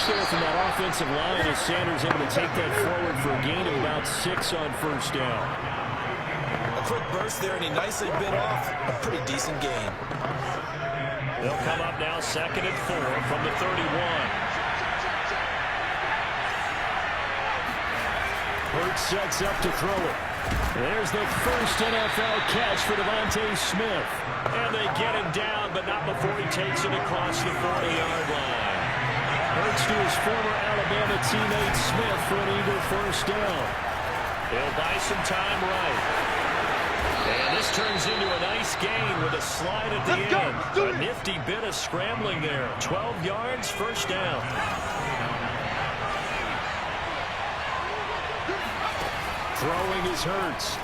there from that offensive line as Sanders able to take that forward for a gain of about 6 on first down. A quick burst there, and he nicely bit off a pretty decent gain. They'll come up now 2nd and 4 from the 31. Hurts sets up to throw it. There's the first NFL catch for Devontae Smith. And they get him down, but not before he takes it across the 40-yard line. Hurts to his former Alabama teammate Smith for an Eagle first down. He'll buy some time right. And this turns into a nice gain with a slide at the end. A nifty bit of scrambling there. 12 yards, first down. Throwing is Hurts.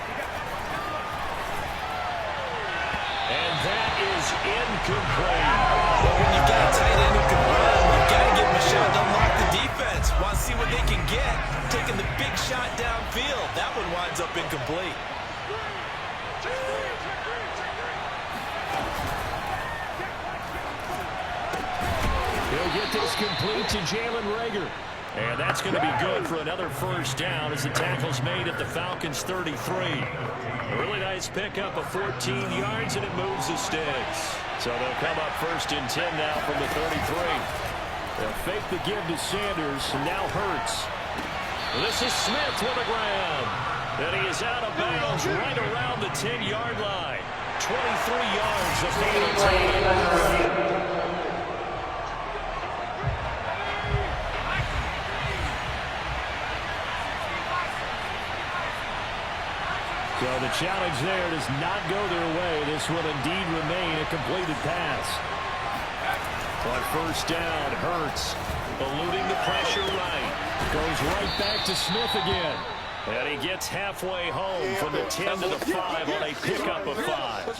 And that is incomplete. Well, when you've got a tight end who can run, you've got to give him a shot to unlock the defense. Want to see what they can get. Taking the big shot downfield. That one winds up incomplete. He'll get this complete to Jalen Reagor. And that's going to be good for another first down as the tackle's made at the Falcons' 33. A really nice pickup of 14 yards, and it moves the sticks. So they'll come up 1st and 10 now from the 33. They'll fake the give to Sanders, and now Hurts. This is Smith with a grab. And he is out of bounds right around the 10-yard line. 23 yards, the final time. So the challenge there does not go their way. This will indeed remain a completed pass. On first down, Hurts eluding the pressure right. Goes right back to Smith again. And he gets halfway home from the 10 to the 5 on a pickup of 5.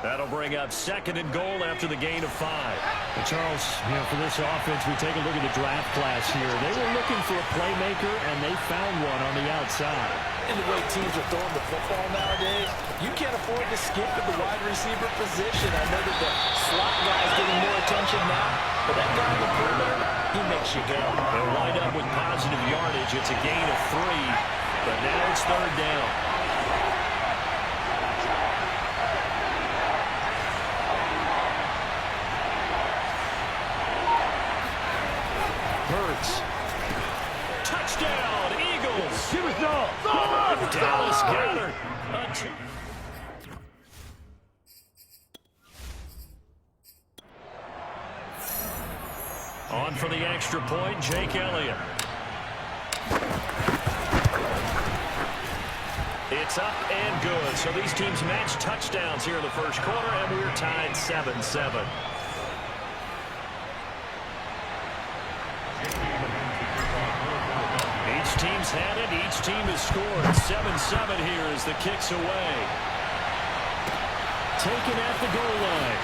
That'll bring up 2nd and goal after the gain of 5. Well, Charles, for this offense, we take a look at the draft class here. They were looking for a playmaker, and they found one on the outside. And the way teams are throwing the football nowadays, you can't afford to skip at the wide receiver position. I know that the slot guy is getting more attention now, but that guy on the perimeter, he makes you go. They'll wind up with positive yardage. It's a gain of 3, but now it's 3rd down. Hurts. Touchdown, Eagles. Give us no. Dallas got her. On for the extra point, Jake Elliott. It's up and good. So these teams match touchdowns here in the first quarter, and we're tied 7-7. Each team's had it. Each team has scored. 7-7 here as the kick's away. Taken at the goal line.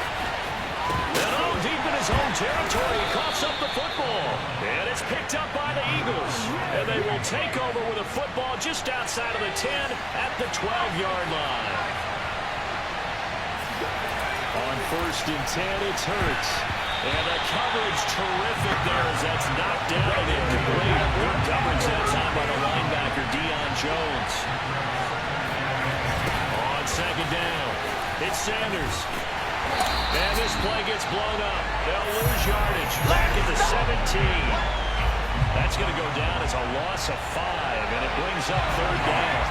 And all deep in his own territory, he coughs up the football. And it's picked up by the Eagles. And they will take over with a football just outside of the 10 at the 12-yard line. On 1st and 10, it's Hurts. And the coverage terrific there as that's knocked down and incomplete. Good coverage that time by the linebacker, Deion Jones. On 2nd down, it's Sanders. And this play gets blown up. They'll lose yardage back at the 17. That's going to go down as a loss of 5, and it brings up 3rd down.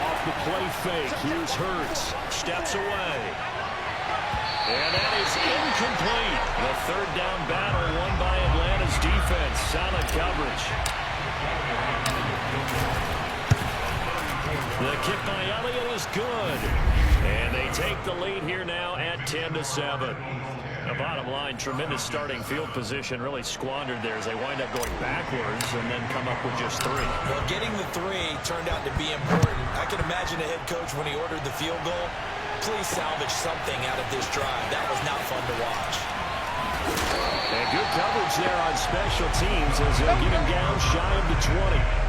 Off the play fake, here's Hurts. Steps away. And that is incomplete. The 3rd down battle won by Atlanta's defense. Solid coverage. The kick by Elliott is good. And they take the lead here now at 10-7. The bottom line, tremendous starting field position, really squandered there as they wind up going backwards and then come up with just 3. Well, getting the 3 turned out to be important. I can imagine a head coach when he ordered the field goal. Please salvage something out of this drive. That was not fun to watch. And good coverage there on special teams as they'll get him down shy of the 20.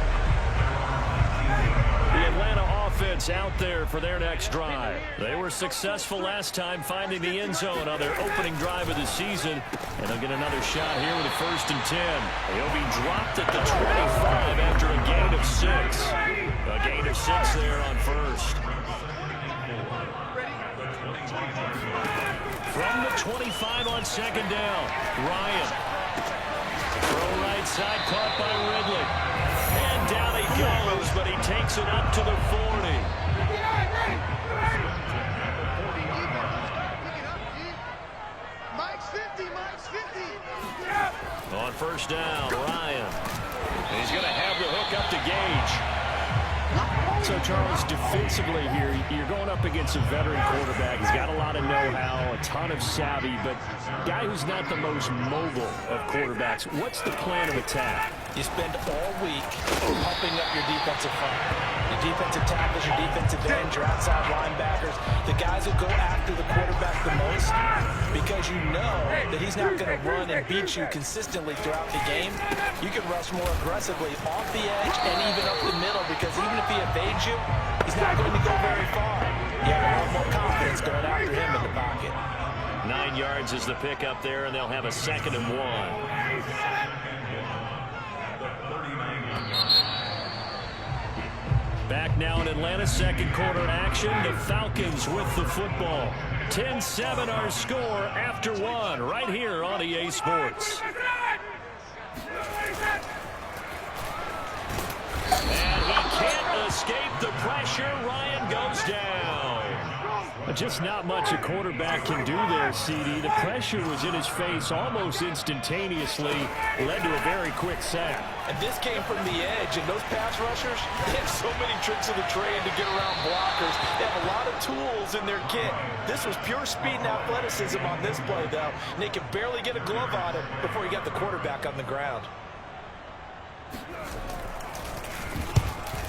The Atlanta offense offense out there for their next drive. They were successful last time finding the end zone on their opening drive of the season, and they'll get another shot here with a 1st and 10. He'll be dropped at the 25 after a gain of 6. A gain of 6 there on 1st. From the 25 on 2nd down, Ryan. Throw right side, caught by Ridley. And down he goes, but he takes it up to the 40. On 1st down, Ryan. And he's going to have the hook up to Gage. So, Charles, defensively here, you're going up against a veteran quarterback. He's got a lot of know-how, a ton of savvy, but guy who's not the most mobile of quarterbacks. What's the plan of attack? You spend all week pumping up your defensive front. Your defensive tackles, your defensive ends, your outside linebackers, the guys who go after the quarterback the most, because you know that he's not going to run and beat you consistently throughout the game. You can rush more aggressively off the edge and even up the middle, because even if he evades you, he's not going to go very far. You have a lot more confidence going after him in the pocket. 9 yards is the pickup there, and they'll have a 2nd and 1. Back now in Atlanta, 2nd quarter action. The Falcons with the football. 10-7 our score after 1 right here on EA Sports. And he can't escape the pressure. Ryan goes down. Just not much a quarterback can do there, CD. The pressure was in his face almost instantaneously. Led to a very quick sack. And this came from the edge, and those pass rushers, they have so many tricks of the trade to get around blockers. They have a lot of tools in their kit. This was pure speed and athleticism on this play, though. And they could barely get a glove on it before he got the quarterback on the ground.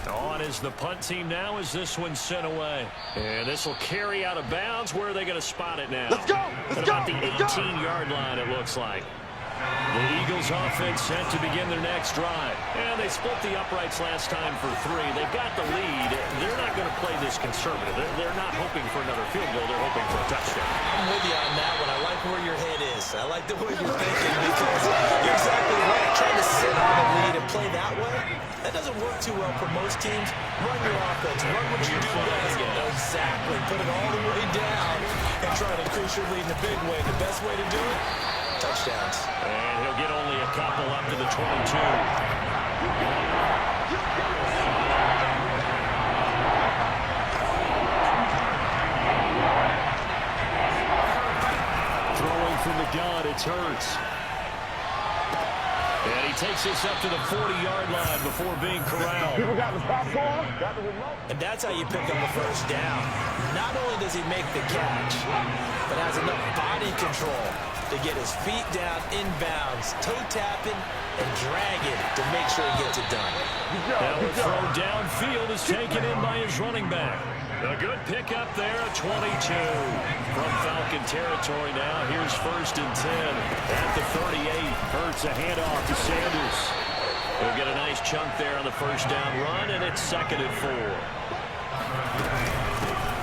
On is the punt team now as this one's sent away. And this will carry out of bounds. Where are they going to spot it now? Let's go! At about the 18-yard line, it looks like. The Eagles offense set to begin their next drive. And they split the uprights last time for 3. They've got the lead. They're not going to play this conservative. They're not hoping for another field goal. They're hoping for a touchdown. I'm with you on that one. I like where your head is. I like the way you're thinking, because you're exactly right. Trying to sit on the lead and play that way, that doesn't work too well for most teams. Run your offense. Run what you do best. Exactly. Put it all the way down and try to increase your lead in a big way. The best way to do it? Touchdowns. And he'll get only a couple up to the 22. Throwing from the gun, it's Hurts. And he takes this up to the 40-yard line before being corralled. People got the popcorn, got the remote. And that's how you pick up the 1st down. Not only does he make the catch, but has enough body control to get his feet down inbounds, toe tapping, and dragging to make sure he gets it done. Now a throw downfield is taken in by his running back. A good pickup there, a 22. From Falcon territory now, here's 1st and 10 at the 38. Hurts a handoff to Sanders. He'll get a nice chunk there on the 1st down run, and it's 2nd and 4.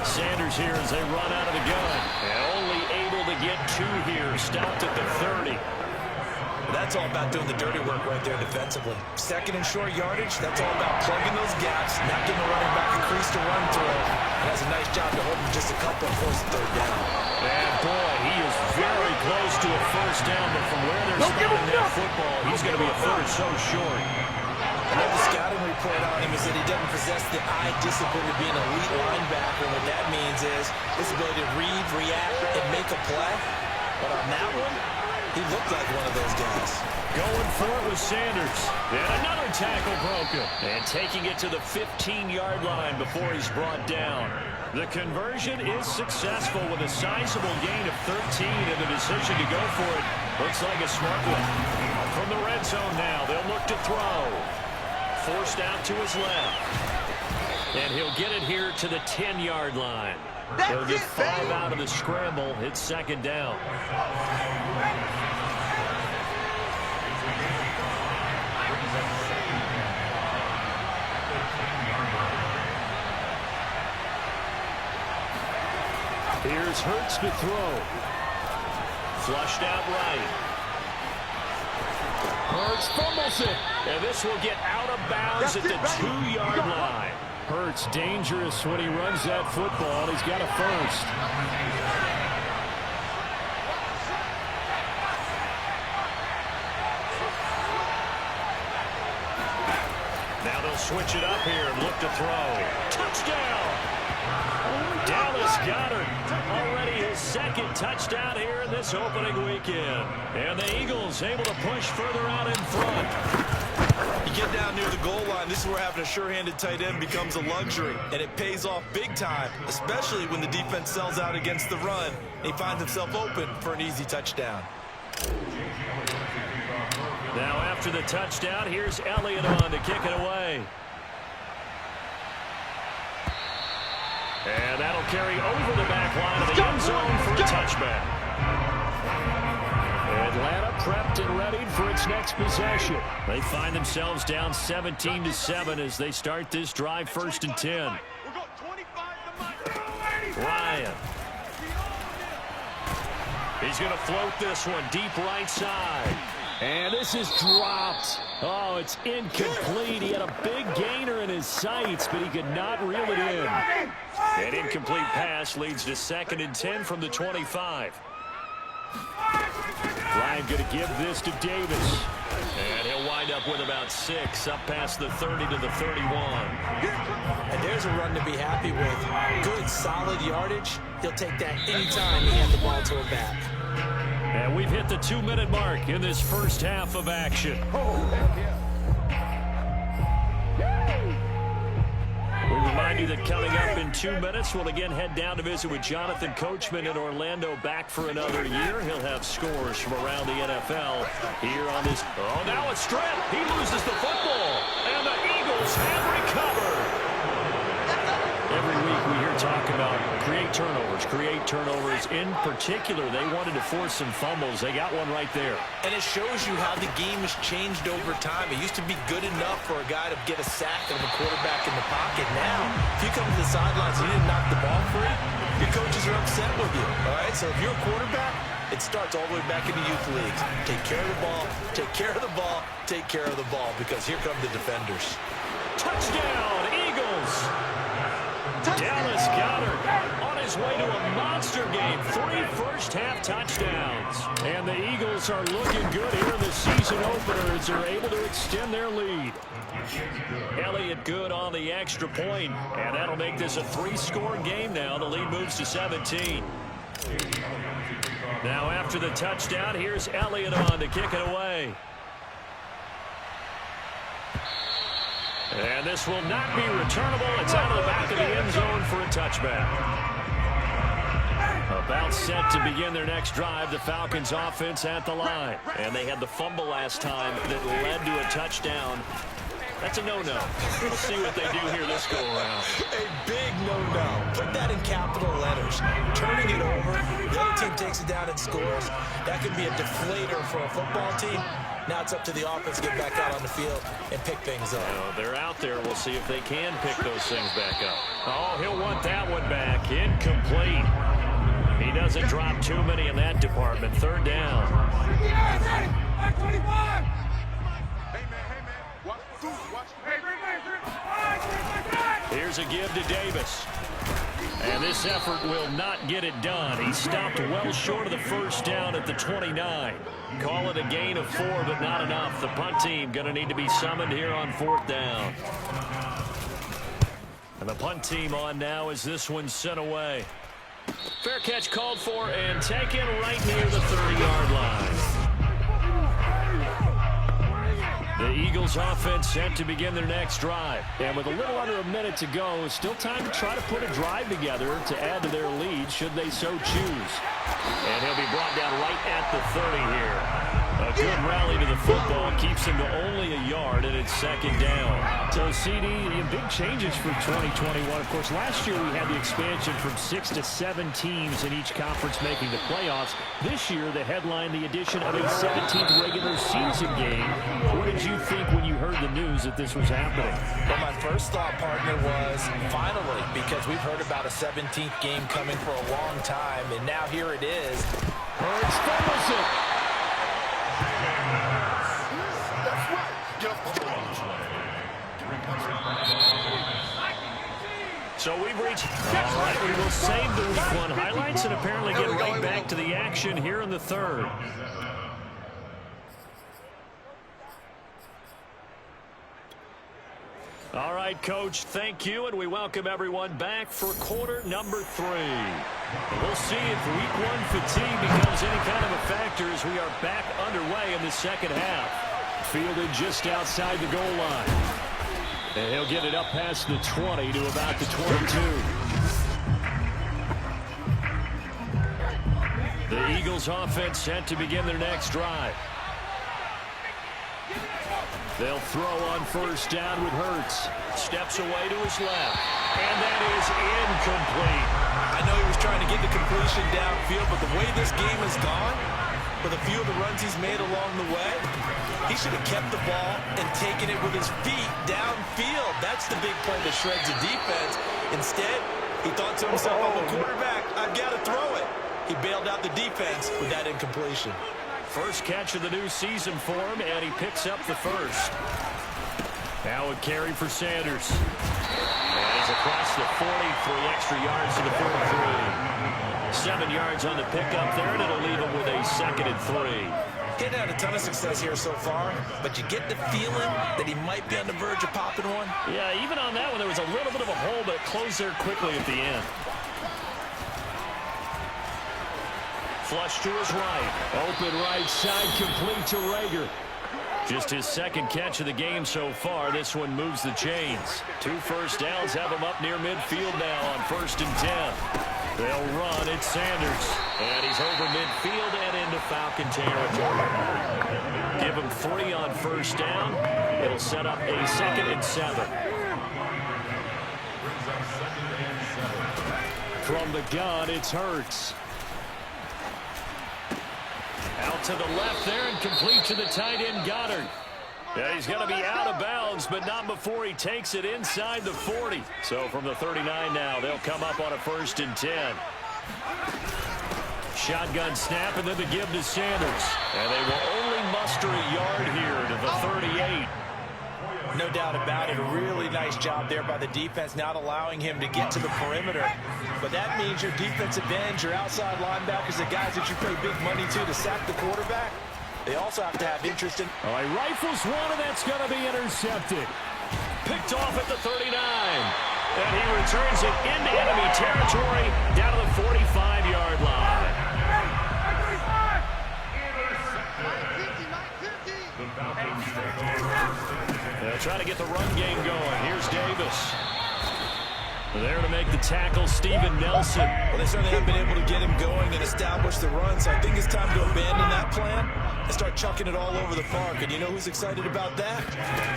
Sanders here as they run out of the gun. And only able to get 2 here, stopped at the 30. That's all about doing the dirty work right there defensively. 2nd and short yardage, that's all about plugging those gaps, not getting the running back a crease to run through. He has a nice job to hold him just a couple and force the 3rd down. And boy, he is very close to a 1st down, but from where they're spotting that football, he's going to be a 3rd so short. Another scouting report on him is that he doesn't possess the eye discipline to be an elite linebacker. What that means is his ability to read, react, and make a play. But on that one, he looked like one of those guys. Going for it with Sanders. And another tackle broken. And taking it to the 15-yard line before he's brought down. The conversion is successful with a sizable gain of 13, and the decision to go for it looks like a smart one. From the red zone now, they'll look to throw. Forced out to his left. And he'll get it here to the 10-yard line. He'll get 5 out of the scramble. It's 2nd down. Here's Hurts to throw. Flushed out right. Hurts fumbles it. And this will get out of bounds at the 2-yard line. Hurts dangerous when he runs that football. He's got a first. Now they'll switch it up here and look to throw. Touchdown! Dallas Goedert, already his second touchdown here in this opening weekend. And the Eagles able to push further out in front. You get down near the goal line, this is where having a sure-handed tight end becomes a luxury, and it pays off big time, especially when the defense sells out against the run, and he finds himself open for an easy touchdown. Now after the touchdown, here's Elliott on to kick it away. And that'll carry over the back line of the end zone for a touchback. Atlanta prepped and readied for its next possession. They find themselves down 17-7 as they start this drive, 1st and 10. Ryan. He's going to float this one deep right side. And this is dropped. Oh, it's incomplete. He had a big gainer in his sights, but he could not reel it in. An incomplete pass leads to 2nd and 10 from the 25. Ryan going to give this to Davis. And he'll wind up with about 6, up past the 30 to the 31. And there's a run to be happy with. Good, solid yardage. He'll take that anytime he has the ball to him back. And we've hit the 2-minute mark in this first half of action. We remind you that coming up in 2 minutes, we'll again head down to visit with Jonathan Coachman in Orlando, back for another year. He'll have scores from around the NFL here on this. Oh, now a strip. He loses the football. And the Eagles have recovered. Every week we hear talk about create turnovers. In particular, they wanted to force some fumbles. They got one right there. And it shows you how the game has changed over time. It used to be good enough for a guy to get a sack of a quarterback in the pocket. Now, if you come to the sidelines and you didn't knock the ball free, your coaches are upset with you. All right, so if you're a quarterback, it starts all the way back in the youth leagues. Take care of the ball, take care of the ball, take care of the ball, because here come the defenders. Touchdown, Eagles! Dallas Goedert on his way to a monster game. 3 first-half touchdowns. And the Eagles are looking good here in the season opener as they're able to extend their lead. Elliott good on the extra point, and that'll make this a 3-score game now. The lead moves to 17. Now after the touchdown, here's Elliott on to kick it away. And this will not be returnable. It's out of the back of the end zone for a touchback. About set to begin their next drive, the Falcons offense at the line. And they had the fumble last time that led to a touchdown. That's a no-no. We'll see what they do here this go-around. A big no-no. Put that in capital letters. Turning it over, the other team takes it down and scores. That could be a deflator for a football team. Now it's up to the offense to get back out on the field and pick things up. Well, they're out there. We'll see if they can pick those things back up. Oh, he'll want that one back. Incomplete. He doesn't drop too many in that department. 3rd down. Here's a give to Davis. And this effort will not get it done. He stopped well short of the first down at the 29. Call it a gain of 4, but not enough. The punt team going to need to be summoned here on 4th down. And the punt team on now as this one's sent away. Fair catch called for and taken right near the 30-yard line. The Eagles offense set to begin their next drive. And with a little under a minute to go, it's still time to try to put a drive together to add to their lead should they so choose. And he'll be brought down right at the 30 here. A good rally to the football keeps him to only a yard, and it's second down. So, CD, big changes for 2021. Of course, last year we had the expansion from 6 to 7 teams in each conference making the playoffs. This year, the headline, the addition of a 17th regular season game. What did you think when you heard the news that this was happening? Well, my first thought, partner, was finally, because we've heard about a 17th game coming for a long time, and now here it is. Hurts fumbles it. So we've reached... All right, we will save the Week 1 highlights and apparently get right back to the action here in the third. All right, Coach, thank you, and we welcome everyone back for quarter number 3. We'll see if Week 1 fatigue becomes any kind of a factor as we are back underway in the second half. Fielded just outside the goal line. And he'll get it up past the 20 to about the 22. The Eagles offense set to begin their next drive. They'll throw on first down with Hurts. Steps away to his left. And that is incomplete. I know he was trying to get the completion downfield, but the way this game has gone, with a few of the runs he's made along the way, he should have kept the ball and taken it with his feet downfield. That's the big play that shreds the defense. Instead, he thought to himself, I'm a quarterback, I've got to throw it. He bailed out the defense with that incompletion. First catch of the new season for him, and he picks up the first. Now a carry for Sanders. And he's across the 40, 3 extra yards to the 43. 7 yards on the pickup there, and it'll leave him with a 2nd and 3. He's had a ton of success here so far, but you get the feeling that he might be on the verge of popping one. Yeah, even on that one, there was a little bit of a hole, but it closed there quickly at the end. Flush to his right. Open right side, complete to Rager. Just his 2nd catch of the game so far. This one moves the chains. 2 first downs have him up near midfield now on 1st and 10. They'll run. It's Sanders. And he's over midfield and into Falcon territory. Give him 3 on first down. It'll set up a 2nd and 7. From the gun, it's Hurts. Out to the left there and complete to the tight end, Goddard. Yeah, he's going to be out of bounds, but not before he takes it inside the 40. So from the 39 now, they'll come up on a 1st and 10. Shotgun snap and then the give to Sanders. And they will only muster a yard here to the 38. No doubt about it. A really nice job there by the defense, not allowing him to get to the perimeter. But that means your defensive ends, your outside linebackers, the guys that you pay big money to sack the quarterback, they also have to have interest in... All right, rifles one, and that's going to be intercepted. Picked off at the 39. And he returns it into enemy territory down to the 45-yard line. They'll try to get the run game going. Here's Davis. There to make the tackle, Steven Nelson. Well, they certainly haven't been able to get him going and establish the run, so I think it's time to abandon that plan and start chucking it all over the park. And you know who's excited about that?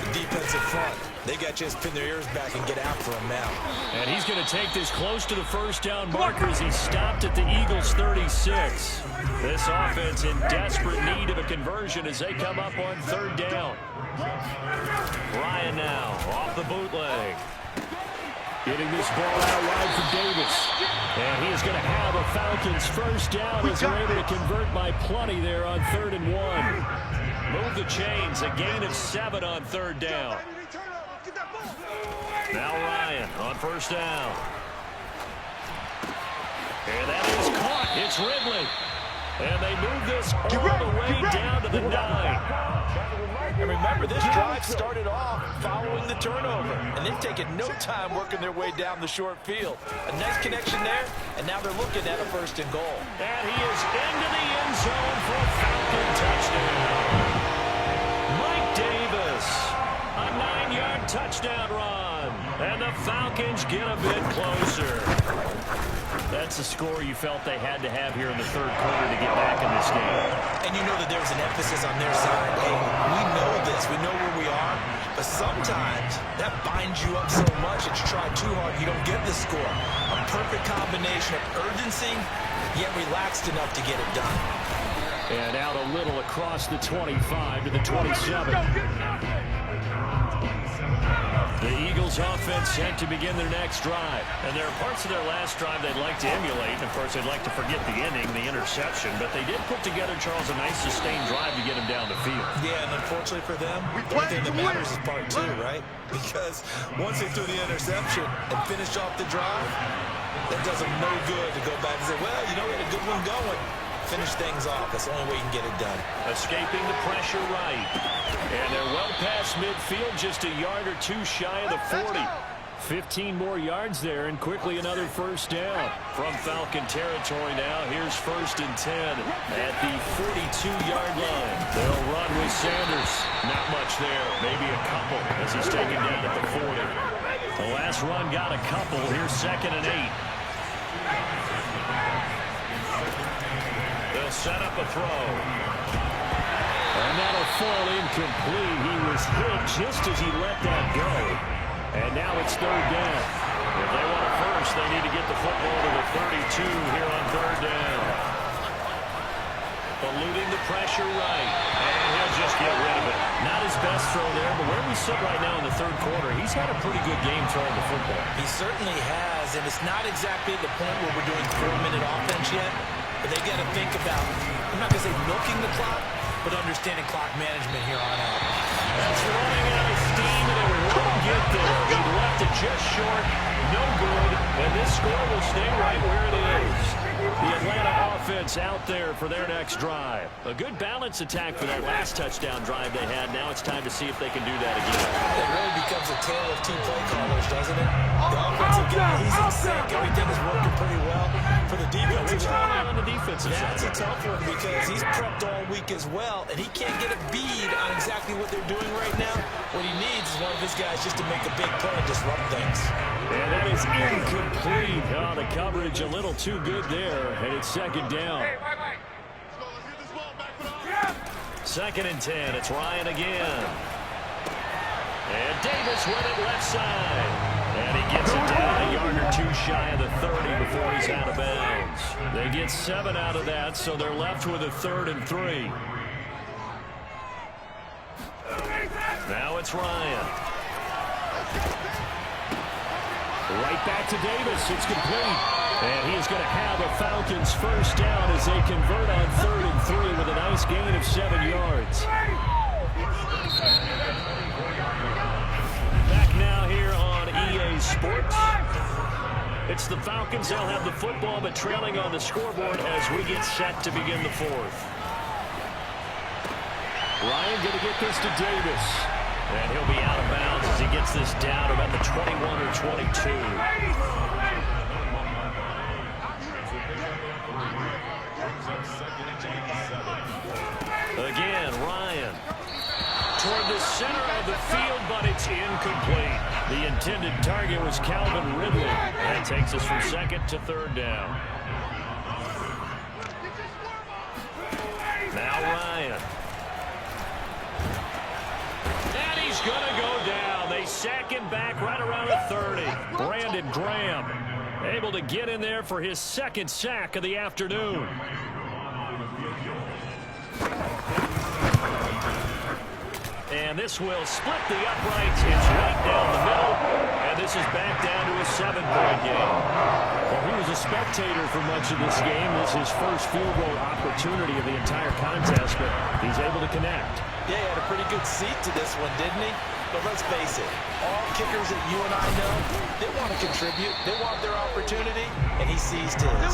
The defensive front. They got to just pin their ears back and get after him now. And he's going to take this close to the first down marker as he stopped at the Eagles' 36. This offense in desperate need of a conversion as they come up on 3rd down. Ryan now off the bootleg. Getting this ball out wide for Davis. And he is going to have a Falcons first down as they're able to convert by plenty there on 3rd and 1. Move the chains, a gain of 7 on 3rd down. Now Ryan on first down. And that is caught. It's Ridley. And they move this all the way down to the 9. And remember, this drive started off following the turnover. And they've taken no time working their way down the short field. A nice connection there, and now they're looking at a 1st and goal. And he is into the end zone for a Falcon touchdown. Mike Davis, a 9-yard touchdown run. And the Falcons get a bit closer. That that's the score you felt they had to have here in the third quarter to get back in this game. And you know that there was an emphasis on their side. Hey, we know this. We know where we are. But sometimes that binds you up so much that you try too hard, you don't get the score. A perfect combination of urgency, yet relaxed enough to get it done. And out a little across the 25 to the 27. The Eagles offense set to begin their next drive. And there are parts of their last drive they'd like to emulate. And of course, they'd like to forget the inning, the interception. But they did put together, Charles, a nice sustained drive to get him down the field. Yeah, and unfortunately for them, the only thing that matters is part two, right? Because once they threw the interception and finished off the drive, that does them no good to go back and say, well, you know, we had a good one going. Finish things off. That's the only way you can get it done. Escaping the pressure right. And they're well past midfield, just a yard or two shy of the 40. 15 more yards there, and quickly another first down. From Falcon territory now, here's 1st and 10 at the 42-yard line. They'll run with Sanders. Not much there, maybe a couple as he's taken down at the 40. The last run got a couple. Here's 2nd and 8. They'll set up a throw. And that'll fall incomplete. He was hit just as he let that go. And now it's 3rd down. If they want a first, they need to get the football to the 32 here on 3rd down. Eluding the pressure right. And he'll just get rid of it. Not his best throw there, but where we sit right now in the 3rd quarter, he's had a pretty good game throwing the football. He certainly has, and it's not exactly the point where we're doing 4-minute offense yet. But they got to think about, I'm not going to say milking the clock, but understanding clock management here on out. That's running out of steam, and it won't get there. He left it just short, no good, and this score will stay right where it is. The Atlanta offense out there for their next drive. A good balance attack for that last touchdown drive they had. Now it's time to see if they can do that again. It really becomes a tale of two play callers, doesn't it? The offensive guy, he's in sync. Everything is working pretty well. For the defensive guy, on the defensive side. That's a tough one because he's prepped all week as well, and he can't get a bead on exactly what they're doing right now. What he needs is one of his guys just to make a big play and disrupt things. And that is incomplete. Oh, the coverage a little too good there, and it's 2nd down. 2nd and 10. It's Ryan again. And Davis with it left side. And he gets it down a yard or two shy of the 30 before he's out of bounds. They get 7 out of that, so they're left with a 3rd and 3. Now it's Ryan. Right back to Davis. It's complete. And he is going to have a Falcons first down as they convert on 3rd and 3 with a nice gain of 7 yards. Back now here on EA Sports. It's the Falcons. They'll have the football, but trailing on the scoreboard as we get set to begin the 4th. Ryan going to get this to Davis. And he'll be out of bounds as he gets this down about the 21 or 22. Again, Ryan. Toward the center of the field, but it's incomplete. The intended target was Calvin Ridley. That takes us from 2nd to 3rd down. Now Ryan. And he's going to go down. They sack him back right around the 30. Brandon Graham able to get in there for his 2nd sack of the afternoon. And this will split the uprights. It's right down the middle. And this is back down to a 7-point game. Well, he was a spectator for much of this game. This is his first field goal opportunity of the entire contest, but he's able to connect. Yeah, he had a pretty good seat to this one, didn't he? But let's face it, all kickers that you and I know, they want to contribute. They want their opportunity, and he seized his.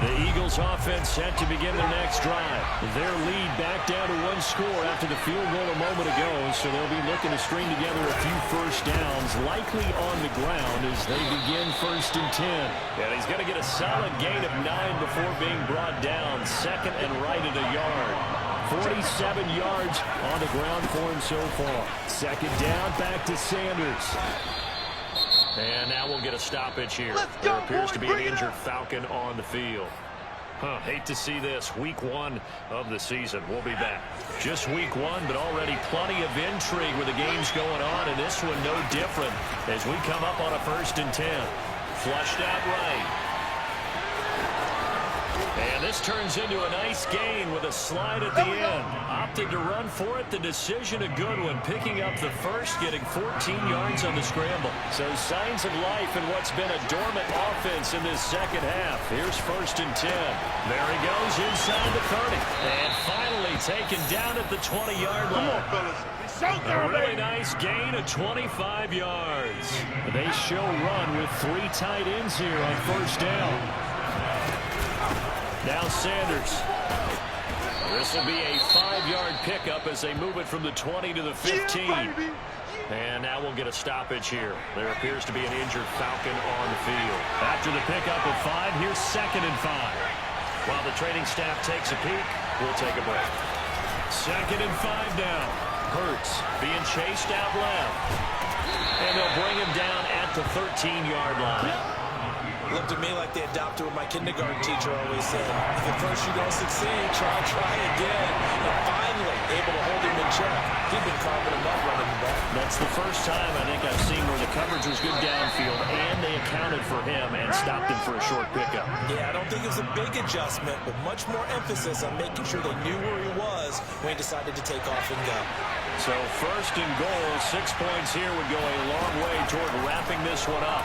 The Eagles offense set to begin their next drive. Their lead back down to 1 score after the field goal a moment ago, so they'll be looking to string together a few first downs, likely on the ground as they begin 1st and 10. And he's going to get a solid gain of 9 before being brought down, 2nd and right at a yard. 47 yards on the ground for him so far. 2nd down, back to Sanders. And now we'll get a stoppage here. There appears to be an injured Falcon on the field. Hate to see this. Week 1 of the season. We'll be back. Just week 1, but already plenty of intrigue with the games going on, and this one no different as we come up on a 1st and 10. Flushed out right. And this turns into a nice gain with a slide at the end. Opted to run for it. The decision a good one. Picking up the first, getting 14 yards on the scramble. So signs of life in what's been a dormant offense in this second half. Here's 1st and 10. There he goes inside the 30. And finally taken down at the 20-yard line. A really nice gain of 25 yards. They show run with 3 tight ends here on 1st down. Now Sanders. This will be a 5-yard pickup as they move it from the 20 to the 15. And now we'll get a stoppage here. There appears to be an injured Falcon on the field. After the pickup of 5, here's 2nd and 5. While the training staff takes a peek, we'll take a break. 2nd and 5 now. Hurts being chased out left. And they'll bring him down at the 13-yard line. Looked to me like they adopted what my kindergarten teacher always said. If at first you don't succeed, try again. And finally, able to hold him in check. He'd been carving him up running the back. That's the first time I think I've seen where the coverage was good downfield, and they accounted for him and stopped him for a short pickup. Yeah, I don't think it was a big adjustment, but much more emphasis on making sure they knew where he was when he decided to take off and go. So 1st and goal, 6 points here would go a long way toward wrapping this one up.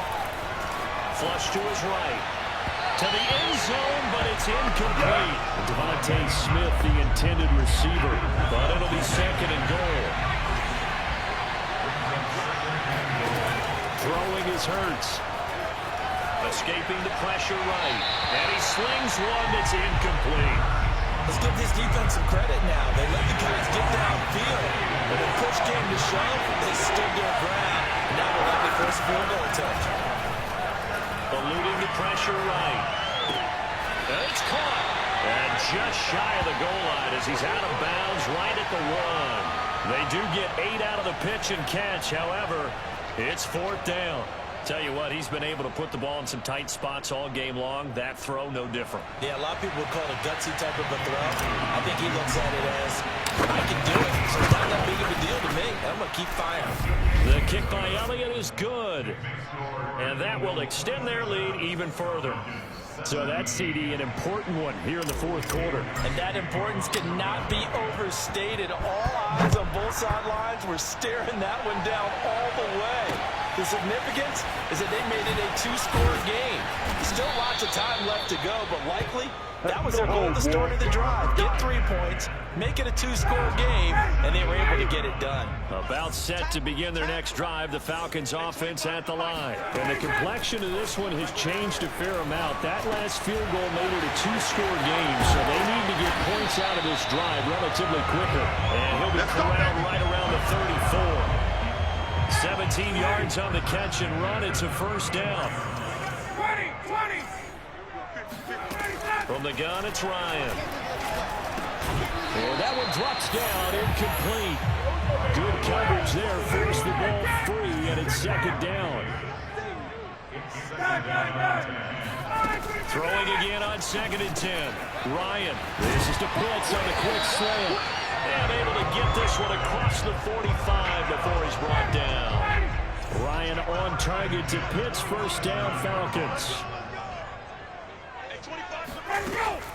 Flush to his right. To the end zone, but it's incomplete. Devontae Smith, the intended receiver. But it'll be 2nd and goal. Throwing is Hurts. Escaping the pressure right. And he slings one that's incomplete. Let's give this defense some credit now. They let the guys get downfield. When the push came to shove, they stood their ground. Now they're likely for a field goal attempt. Eluding the pressure right. And it's caught. And just shy of the goal line as he's out of bounds right at the 1. They do get 8 out of the pitch and catch. However, it's 4th down. Tell you what, he's been able to put the ball in some tight spots all game long. That throw, no different. Yeah, a lot of people would call it a gutsy type of a throw. I think he looks at it as, I can do it. So it's not that big of a deal to me. I'm going to keep firing. The kick by Elliott is good. And that will extend their lead even further. So that's, CD, an important one here in the 4th quarter. And that importance cannot be overstated. All eyes on both sidelines were staring that one down all the way. The significance is that they made it a 2-score game. Still lots of time left to go, but likely that was their goal at the start of the drive. Get 3 points, make it a 2-score game, and they were able to get it done. About set to begin their next drive, the Falcons offense at the line. And the complexion of this one has changed a fair amount. That last field goal made it a 2-score game, so they need to get points out of this drive relatively quicker. And he'll be corralled right around the 34. 17 yards on the catch and run. It's a 1st down. 20. From the gun, it's Ryan. And that one drops down, incomplete. Good coverage there, forced the ball free, and it's 2nd down. Throwing again on 2nd and 10. Ryan. This is to Pitts on the quick slant. And able to get this one across the 45 before he's brought down. Ryan on target to Pitts, 1st down, Falcons.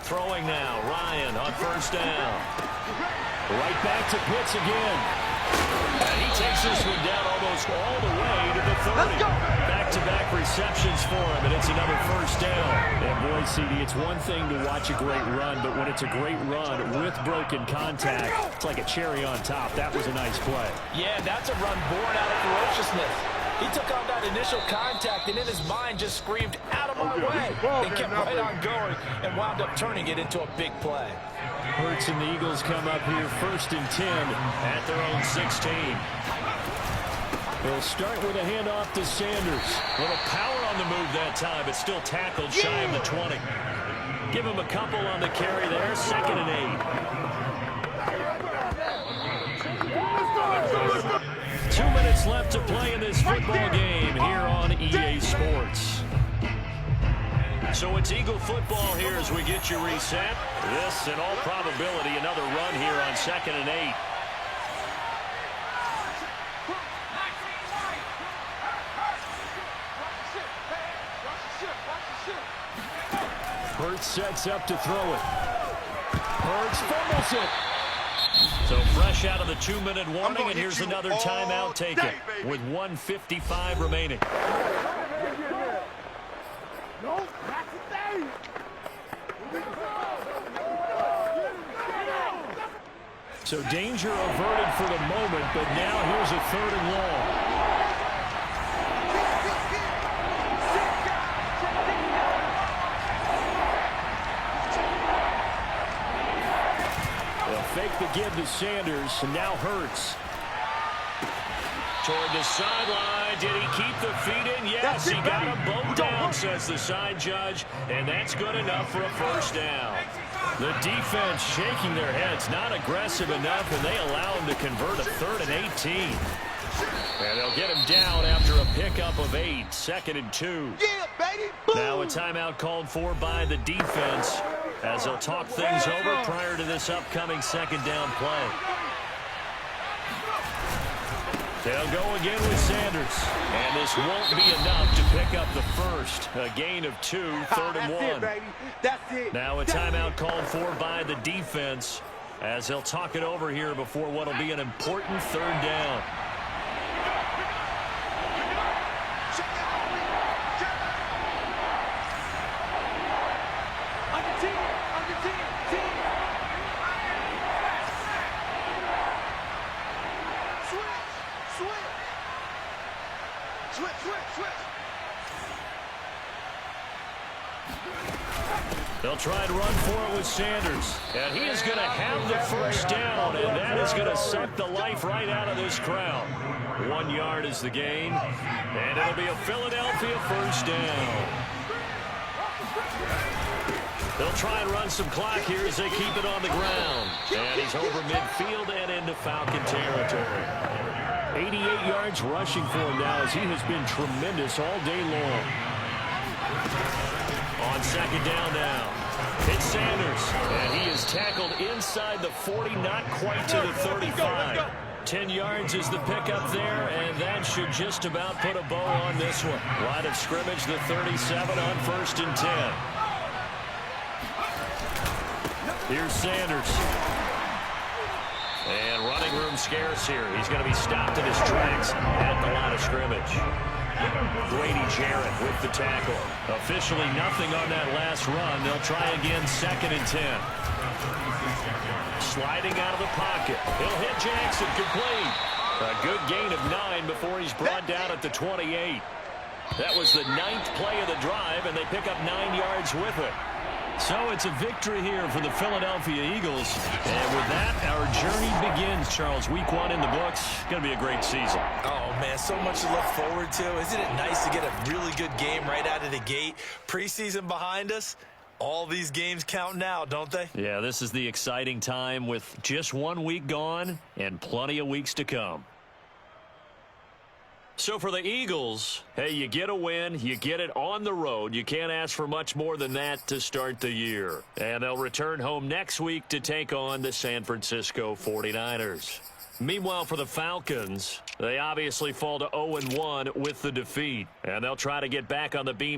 Throwing now, Ryan on 1st down. Right back to Pitts again. And he takes this one down almost all the way to the 30. Back-to-back receptions for him, and it's another 1st down. And boy, CD, it's one thing to watch a great run, but when it's a great run with broken contact, it's like a cherry on top. That was a nice play. Yeah, that's a run born out of ferociousness. He took on that initial contact and in his mind just screamed, out of my way, and kept right on going and wound up turning it into a big play. Hurts and the Eagles come up here 1st and 10 at their own 16. They'll start with a handoff to Sanders. A little power on the move that time, but still tackled shy of the 20. Give him a couple on the carry there, 2nd and 8. 2 minutes left to play in this football game here on ESPN. It's Eagle football here as we get you reset. This, in all probability, another run here on 2nd and 8. Hurts sets up to throw it. Hurts fumbles it. So fresh out of the 2-minute warning, and here's another timeout taken with 1:55 remaining. So danger averted for the moment, but now here's a 3rd and long. Fake the give to Sanders, and now Hurts. Toward the sideline. Did he keep the feet in? Yes, he got them both down, says the side judge, and that's good enough for a 1st down. The defense shaking their heads, not aggressive enough, and they allow him to convert a 3rd and 18. And they'll get him down after a pickup of 8, 2nd and 2. Yeah, baby. Now a timeout called for by the defense as they'll talk things over prior to this upcoming 2nd down play. They'll go again with Sanders. And this won't be enough to pick up the 1st. A gain of 2, 3rd and 1. That's it, baby. That's it. Now a timeout called for by the defense as they'll talk it over here before what will be an important 3rd down. They'll try and run for it with Sanders. And he is going to have the 1st down, and that is going to suck the life right out of this crowd. 1 yard is the gain, and it'll be a Philadelphia 1st down. They'll try and run some clock here as they keep it on the ground. And he's over midfield and into Falcon territory. 88 yards rushing for him now as he has been tremendous all day long. On 2nd down now, it's Sanders, and he is tackled inside the 40, not quite to the 35. 10 yards is the pickup there, and that should just about put a bow on this one. Line of scrimmage, the 37 on 1st and 10. Here's Sanders. And running room scarce here. He's going to be stopped in his tracks at the line of scrimmage. Grady Jarrett with the tackle. Officially nothing on that last run. They'll try again 2nd and 10. Sliding out of the pocket. He'll hit Jackson complete. A good gain of 9 before he's brought down at the 28. That was the 9th play of the drive, and they pick up 9 yards with it. So it's a victory here for the Philadelphia Eagles. And with that, our journey begins, Charles. Week 1 in the books. Going to be a great season. Oh, man, so much to look forward to. Isn't it nice to get a really good game right out of the gate? Preseason behind us. All these games count now, don't they? Yeah, this is the exciting time with just 1 week gone and plenty of weeks to come. So for the Eagles, hey, you get a win, you get it on the road. You can't ask for much more than that to start the year. And they'll return home next week to take on the San Francisco 49ers. Meanwhile, for the Falcons, they obviously fall to 0-1 with the defeat. And they'll try to get back on the beam